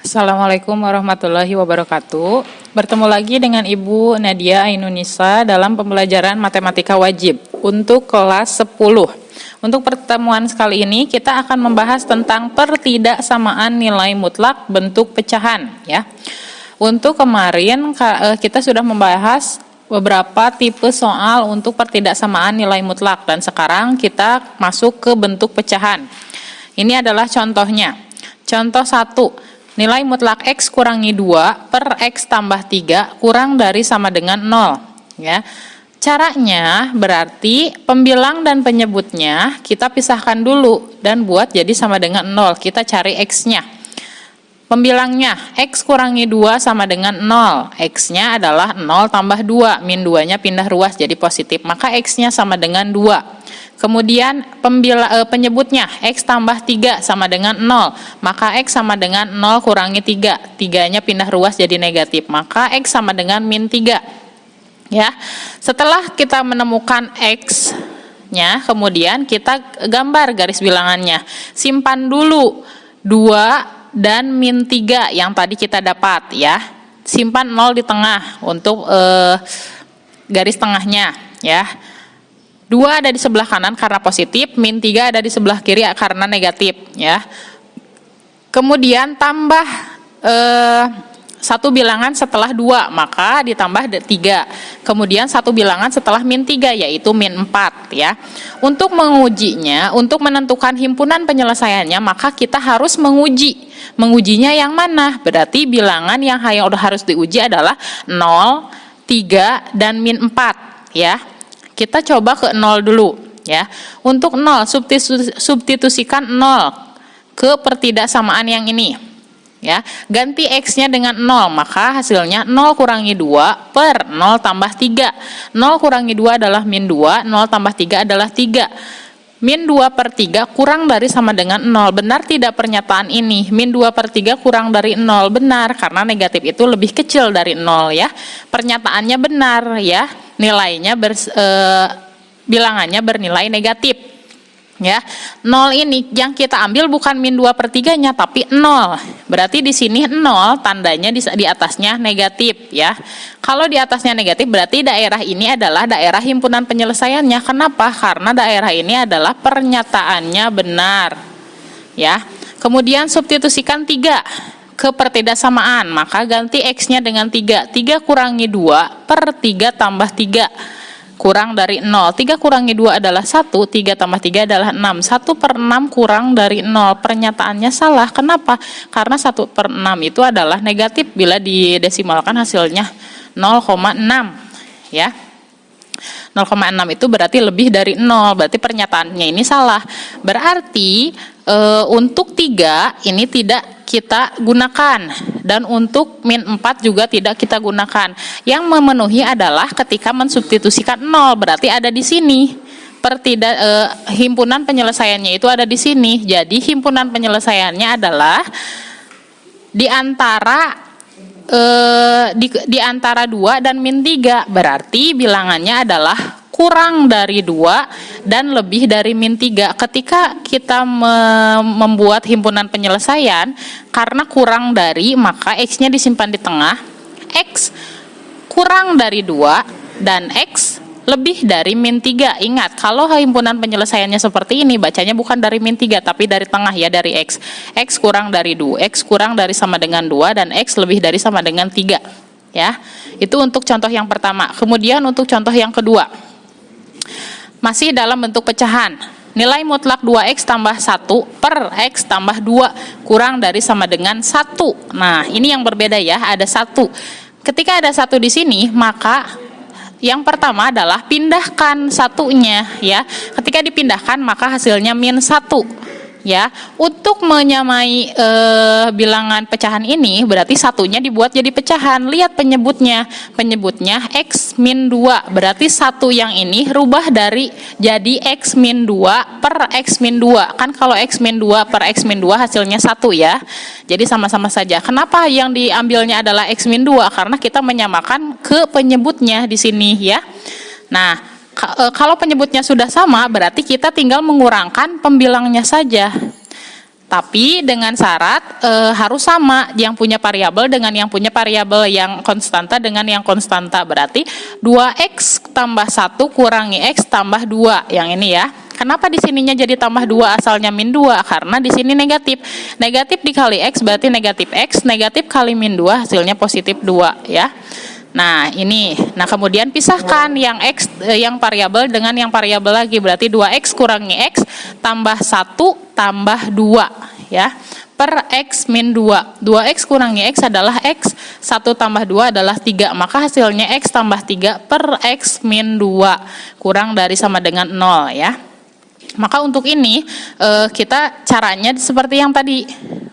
Assalamualaikum warahmatullahi wabarakatuh. Bertemu lagi dengan Ibu Nadia Ainunisa dalam pembelajaran matematika wajib untuk kelas 10. Untuk pertemuan kali ini kita akan membahas tentang pertidaksamaan nilai mutlak bentuk pecahan ya. Untuk kemarin kita sudah membahas beberapa tipe soal untuk pertidaksamaan nilai mutlak dan sekarang kita masuk ke bentuk pecahan. Ini adalah contohnya. Contoh 1. Nilai mutlak X kurangi 2 per X tambah 3 kurang dari sama dengan 0. Ya. Caranya berarti pembilang dan penyebutnya kita pisahkan dulu dan buat jadi sama dengan 0. Kita cari X-nya. Pembilangnya X kurangi 2 sama dengan 0. X-nya adalah 0 tambah 2. Min 2-nya pindah ruas jadi positif. Maka X-nya sama dengan 2. Kemudian penyebutnya X tambah 3 sama dengan 0. Maka X sama dengan 0 kurangi 3. 3-nya pindah ruas jadi negatif. Maka X sama dengan min 3. Ya. Setelah kita menemukan X-nya, kemudian kita gambar garis bilangannya. Simpan dulu 2 dan min 3 yang tadi kita dapat ya. Simpan 0 di tengah untuk garis tengahnya ya. 2 ada di sebelah kanan karena positif, min 3 ada di sebelah kiri karena negatif ya. Kemudian tambah satu bilangan setelah 2, maka ditambah 3. Kemudian satu bilangan setelah min 3 yaitu min 4 ya. Untuk mengujinya, untuk menentukan himpunan penyelesaiannya, maka kita harus menguji. Mengujinya yang mana? Berarti bilangan yang harus diuji adalah 0, 3 dan min 4 ya. Kita coba ke 0 dulu ya. Untuk 0 substitusikan 0 ke pertidaksamaan yang ini. Ya, ganti X-nya dengan 0, maka hasilnya 0 kurangi 2 per 0 tambah 3. 0 kurangi 2 adalah min 2, 0 tambah 3 adalah 3. Min 2 per 3 kurang dari sama dengan 0. Benar tidak pernyataan ini? Min 2 per 3 kurang dari 0. Benar, karena negatif itu lebih kecil dari 0 ya. Pernyataannya benar ya. Nilainya bilangannya bernilai negatif. Ya, 0 ini yang kita ambil bukan min 2 per 3-nya tapi 0. Berarti di sini 0 tandanya di atasnya negatif ya. Kalau di atasnya negatif berarti daerah ini adalah daerah himpunan penyelesaiannya. Kenapa? Karena daerah ini adalah pernyataannya benar. Ya. Kemudian substitusikan 3 ke pertidaksamaan, maka ganti X-nya dengan 3. 3 kurangi 2 per 3 tambah 3. Kurang dari 0. 3 kurangi 2 adalah 1, 3 tambah 3 adalah 6. 1 per 6 kurang dari 0. Pernyataannya salah. Kenapa? Karena 1 per 6 itu adalah negatif bila didesimalkan hasilnya 0,6. Ya. 0,6 itu berarti lebih dari 0. Berarti pernyataannya ini salah. Berarti untuk 3 ini tidak kita gunakan, dan untuk min 4 juga tidak kita gunakan. Yang memenuhi adalah ketika mensubstitusikan 0, berarti ada di sini. Himpunan penyelesaiannya itu ada di sini. Jadi himpunan penyelesaiannya adalah di antara 2 dan min 3. Berarti bilangannya adalah kurang dari 2 dan lebih dari min 3. Ketika kita membuat himpunan penyelesaian, karena kurang dari, maka X-nya disimpan di tengah. X kurang dari 2 dan X lebih dari min 3. Ingat, kalau himpunan penyelesaiannya seperti ini, bacanya bukan dari min 3, tapi dari tengah ya, dari X. X kurang dari 2, X kurang dari sama dengan 2, dan X lebih dari sama dengan 3. Ya, itu untuk contoh yang pertama. Kemudian untuk contoh yang kedua. Masih dalam bentuk pecahan. Nilai mutlak 2X tambah 1 per X tambah 2 kurang dari sama dengan 1. Nah, ini yang berbeda ya, ada 1. Ketika ada 1 di sini, maka yang pertama adalah pindahkan satunya ya. Ketika dipindahkan, maka hasilnya min 1. Ya, untuk menyamai bilangan pecahan ini berarti satunya dibuat jadi pecahan. Lihat penyebutnya X min 2, berarti 1 yang ini rubah jadi X min 2 per X min 2. Kan kalau X min 2 per X min 2 hasilnya 1 ya. Jadi sama-sama saja. Kenapa yang diambilnya adalah X min 2? Karena kita menyamakan ke penyebutnya di sini ya. Nah, kalau penyebutnya sudah sama, berarti kita tinggal mengurangkan pembilangnya saja. Tapi dengan syarat harus sama yang punya variabel dengan yang punya variabel, yang konstanta dengan yang konstanta. Berarti 2x tambah 1 kurangi x tambah 2. Yang ini ya. Kenapa di sininya jadi tambah 2 asalnya min 2? Karena di sini negatif. Negatif dikali x berarti negatif x, negatif kali min 2 hasilnya positif 2 ya. Nah, ini. Nah, kemudian pisahkan yang x yang variabel dengan yang variabel lagi. Berarti 2x kurangi x tambah 1 tambah 2 ya. Per x min 2. 2x kurangi x adalah x, 1 tambah 2 adalah 3. Maka hasilnya x tambah 3 per x min 2 kurang dari sama dengan 0 ya. Maka untuk ini kita caranya seperti yang tadi.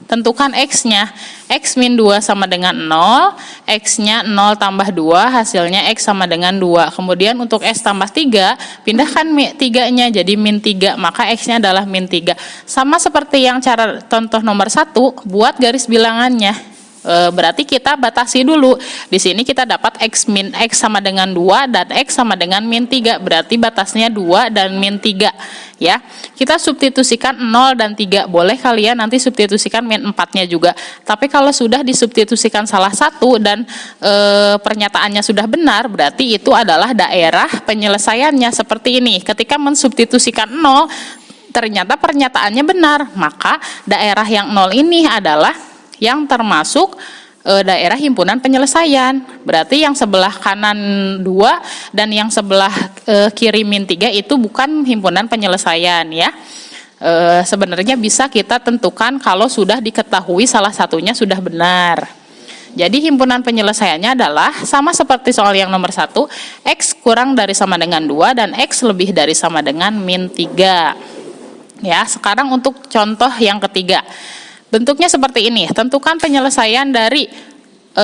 Tentukan x-nya. X min 2 sama dengan 0, x-nya 0 tambah 2, hasilnya x sama dengan 2. Kemudian untuk x tambah 3, pindahkan 3-nya jadi min 3, maka x-nya adalah min 3. Sama seperti yang cara contoh nomor 1, buat garis bilangannya. Berarti kita batasi dulu. Di sini kita dapat x sama dengan 2 dan x sama dengan min 3. Berarti batasnya 2 dan min 3 ya. Kita substitusikan 0 dan 3. Boleh kalian nanti substitusikan min 4-nya juga. Tapi kalau sudah disubstitusikan salah satu dan pernyataannya sudah benar, berarti itu adalah daerah penyelesaiannya seperti ini. Ketika mensubstitusikan 0 ternyata pernyataannya benar, maka daerah yang 0 ini adalah yang termasuk daerah himpunan penyelesaian. Berarti yang sebelah kanan 2 dan yang sebelah kiri min 3 itu bukan himpunan penyelesaian ya. Sebenarnya bisa kita tentukan kalau sudah diketahui salah satunya sudah benar. Jadi himpunan penyelesaiannya adalah sama seperti soal yang nomor 1, x kurang dari sama dengan 2 dan x lebih dari sama dengan min 3. Ya, sekarang untuk contoh yang ketiga. Bentuknya seperti ini. Tentukan penyelesaian dari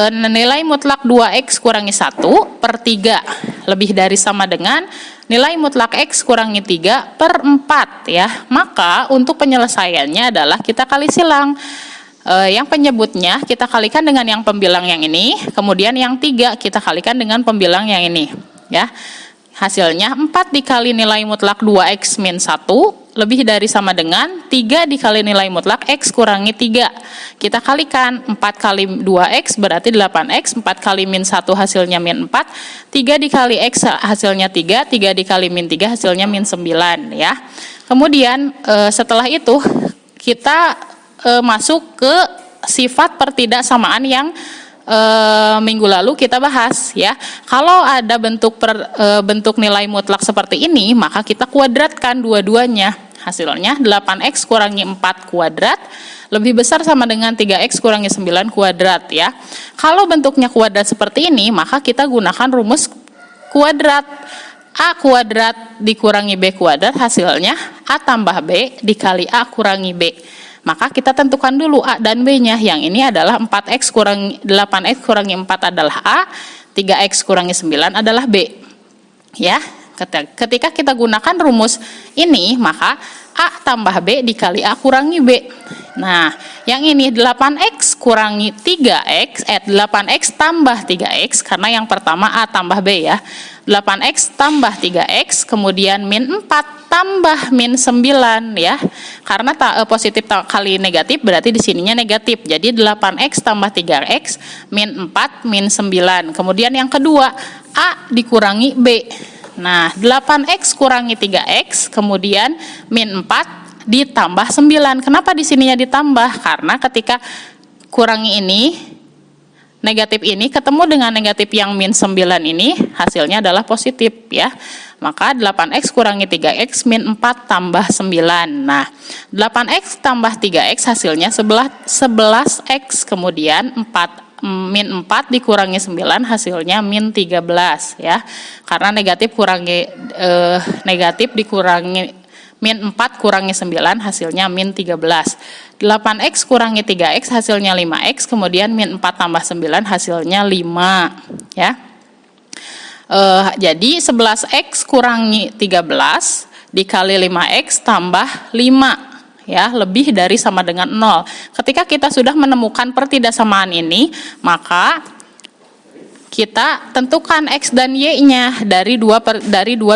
nilai mutlak 2x kurangi 1 per 3 lebih dari sama dengan nilai mutlak x kurangi 3 per 4 ya. Maka untuk penyelesaiannya adalah kita kali silang. Yang penyebutnya kita kalikan dengan yang pembilang yang ini, kemudian yang 3 kita kalikan dengan pembilang yang ini ya. Hasilnya 4 dikali nilai mutlak 2x min 1 lebih dari sama dengan 3 dikali nilai mutlak x kurangi 3. Kita kalikan 4 kali 2x berarti 8x, 4 kali min 1 hasilnya min 4, 3 dikali x hasilnya 3, 3 dikali min 3 hasilnya min 9 ya. Kemudian setelah itu kita masuk ke sifat pertidaksamaan yang minggu lalu kita bahas ya. Kalau ada bentuk nilai mutlak seperti ini, maka kita kuadratkan dua-duanya. Hasilnya 8x kurangi 4 kuadrat lebih besar sama dengan 3x kurangi 9 kuadrat ya. Kalau bentuknya kuadrat seperti ini, maka kita gunakan rumus kuadrat. A kuadrat dikurangi B kuadrat hasilnya A tambah B dikali A kurangi B. Maka kita tentukan dulu A dan B-nya. Yang ini adalah 8x kurangi 4 adalah A, 3x kurangi 9 adalah B. Ya, ketika kita gunakan rumus ini, maka A tambah B dikali A kurangi B. Nah, yang ini 8x kurangi 3x, 8x tambah 3x, karena yang pertama A tambah B ya. 8x tambah 3x, kemudian min 4 tambah min 9 ya. Karena positif kali negatif berarti di sininya negatif. Jadi 8x tambah 3x min 4 min 9. Kemudian yang kedua A dikurangi B. Nah, 8x kurangi 3x, kemudian min 4 ditambah 9. Kenapa di sininya ditambah? Karena ketika kurangi ini negatif ini ketemu dengan negatif yang min 9 ini, hasilnya adalah positif ya. Maka 8x kurangi 3x min 4 tambah 9. Nah, 8x tambah 3x hasilnya 11x, kemudian min 4 dikurangi 9 hasilnya min 13 ya. Karena negatif dikurangi min 4 kurangi 9 hasilnya min 13. 8x kurangi 3x hasilnya 5x, kemudian min 4 tambah 9 hasilnya 5 ya. Jadi 11x kurangi 13 dikali 5x tambah 5 ya, lebih dari sama dengan 0. Ketika kita sudah menemukan pertidaksamaan ini, maka kita tentukan X dan Y-nya dari dua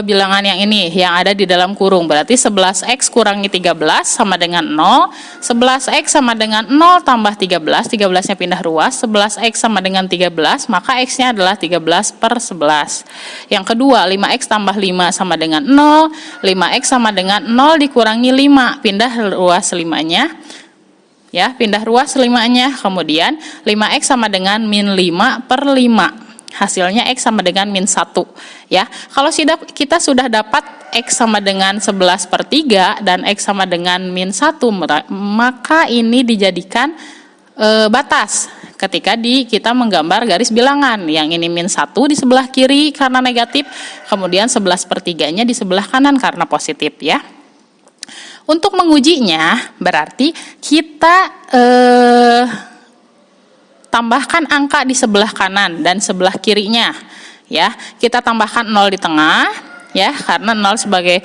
bilangan yang ini yang ada di dalam kurung. Berarti 11X kurangi 13 sama dengan 0. 11X sama dengan 0 tambah 13. 13-nya pindah ruas. 11X sama dengan 13, maka X-nya adalah 13/11. Yang kedua, 5X tambah 5 sama dengan 0. 5X sama dengan 0 dikurangi 5. Pindah ruas 5-nya. Ya, pindah ruas 5-nya. Kemudian 5X sama dengan -5/5. Hasilnya X sama dengan -1. Ya, kalau kita sudah dapat X sama dengan 11/3 dan X sama dengan -1, maka ini dijadikan batas ketika kita menggambar garis bilangan. Yang ini -1 di sebelah kiri karena negatif, kemudian 11/3-nya di sebelah kanan karena positif, ya. Untuk mengujinya berarti kita tambahkan angka di sebelah kanan dan sebelah kirinya, ya. Kita tambahkan 0 di tengah, ya, karena 0 sebagai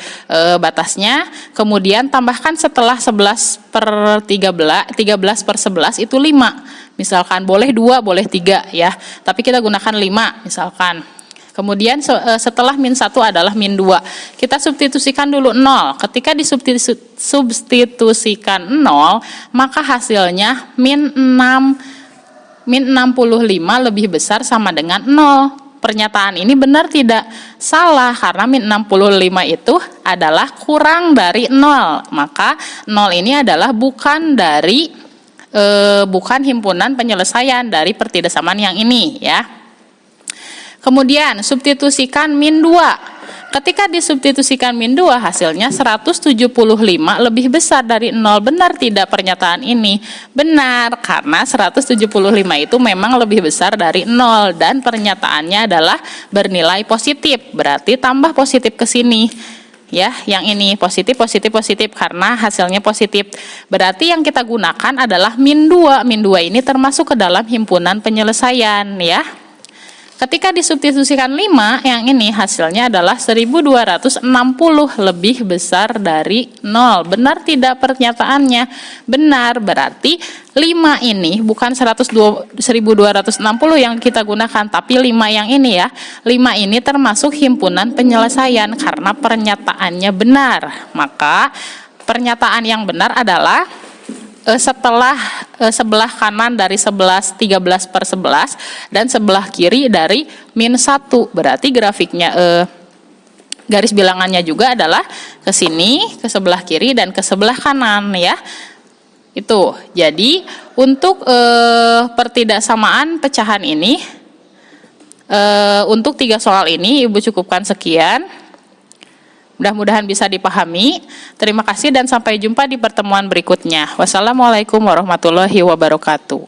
batasnya. Kemudian tambahkan setelah 13/11 itu 5. Misalkan boleh 2, boleh 3, ya. Tapi kita gunakan 5 misalkan. Kemudian setelah -1 adalah -2. Kita substitusikan dulu 0. Ketika disubstitusikan 0, maka hasilnya -65 lebih besar sama dengan 0. Pernyataan ini benar tidak? Salah, karena -65 itu adalah kurang dari 0. Maka 0 ini adalah bukan himpunan penyelesaian dari pertidaksamaan yang ini, ya. Kemudian substitusikan -2. Ketika disubstitusikan -2, hasilnya 175 lebih besar dari 0. Benar tidak pernyataan ini? Benar, karena 175 itu memang lebih besar dari 0 dan pernyataannya adalah bernilai positif. Berarti tambah positif ke sini. Ya, yang ini positif karena hasilnya positif. Berarti yang kita gunakan adalah -2. -2 ini termasuk ke dalam himpunan penyelesaian, ya. Ketika disubstitusikan 5, yang ini hasilnya adalah 1260 lebih besar dari 0. Benar tidak pernyataannya? Benar, berarti 5 ini bukan 1260 yang kita gunakan, tapi 5 yang ini, ya. 5 ini termasuk himpunan penyelesaian karena pernyataannya benar. Maka pernyataan yang benar adalah setelah sebelah kanan dari 13/11 dan sebelah kiri dari -1. Berarti grafiknya garis bilangannya juga adalah ke sini, ke sebelah kiri dan ke sebelah kanan, ya. Itu. Jadi untuk pertidaksamaan pecahan ini, untuk 3 soal ini Ibu cukupkan sekian. Mudah-mudahan bisa dipahami. Terima kasih dan sampai jumpa di pertemuan berikutnya. Wassalamualaikum warahmatullahi wabarakatuh.